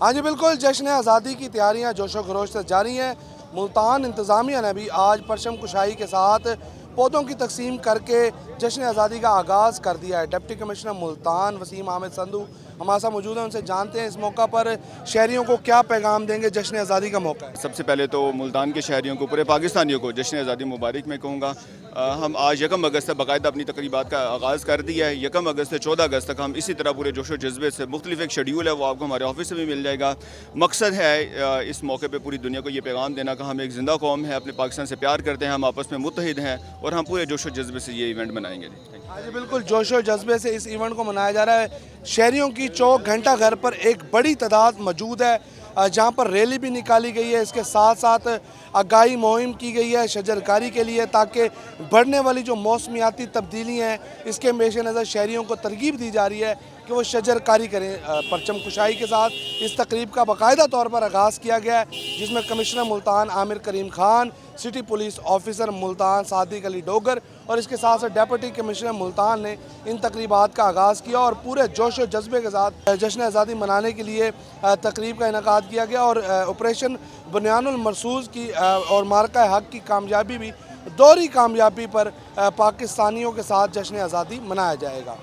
हाँ जी बिल्कुल, जश्न आज़ादी की तैयारियां जोशो खरोश से जारी हैं। मुल्तान इंतज़ामिया ने भी आज परचम कुशाई के साथ पौधों की तकसीम करके जश्न आज़ादी का आगाज़ कर दिया है। डिप्टी कमिश्नर मुल्तान वसीम अहमद संधू हमारे साथ मौजूद हैं, उनसे जानते हैं इस मौका पर शहरियों को क्या पैगाम देंगे। जश्न आज़ादी का मौका है। सबसे पहले तो मुल्तान के शहरियों को, पूरे पाकिस्तानियों को जश्न आज़ादी मुबारक मैं कहूँगा। हम आज 1 अगस्त से बाकायदा अपनी तकरीबात का आगाज़ कर दिया है। 1 अगस्त से 14 अगस्त तक हम इसी तरह पूरे जोशो जज्बे से मुख्तलिफ एक शेड्यूल है, वो आपको हमारे ऑफिस से भी मिल जाएगा। मकसद है इस मौके पे पूरी दुनिया को ये पैगाम देना कि हम एक ज़िंदा कौम है, अपने पाकिस्तान से प्यार करते हैं, हम आपस में मुत्तहिद हैं और हम पूरे जोशो जज्बे से ये इवेंट मनाएंगे। हाँ जी बिल्कुल, जोशो जज्बे से इस इवेंट को मनाया जा रहा है। शहरियों की चौक घंटा घर पर एक बड़ी तादाद मौजूद है, जहाँ पर रैली भी निकाली गई है। इसके साथ साथ आगाही मुहिम की गई है शजरकारी के लिए, ताकि बढ़ने वाली जो मौसमियाती तब्दीली हैं इसके पेश नज़र शहरियों को तरगीब दी जा रही है कि वो शजरकारी करें। परचम कुशाई के साथ इस तकरीब का बाकायदा तौर पर आगाज़ किया गया है, जिसमें commissioner Multan Amir Karim Khan, city police officer Multan Sadiq Ali Dogar और इसके साथ साथ डिप्टी कमिश्नर मुल्तान ने इन तकरीबात का आगाज़ किया और पूरे जोश और जज्बे के साथ जश्न आज़ादी मनाने के लिए तकरीब का इनेकाद किया गया। और ऑपरेशन बुनियानुल मरसूज़ की और मार्का हक की कामयाबी भी दोहरी कामयाबी पर पाकिस्तानियों के साथ जश्न आज़ादी मनाया जाएगा।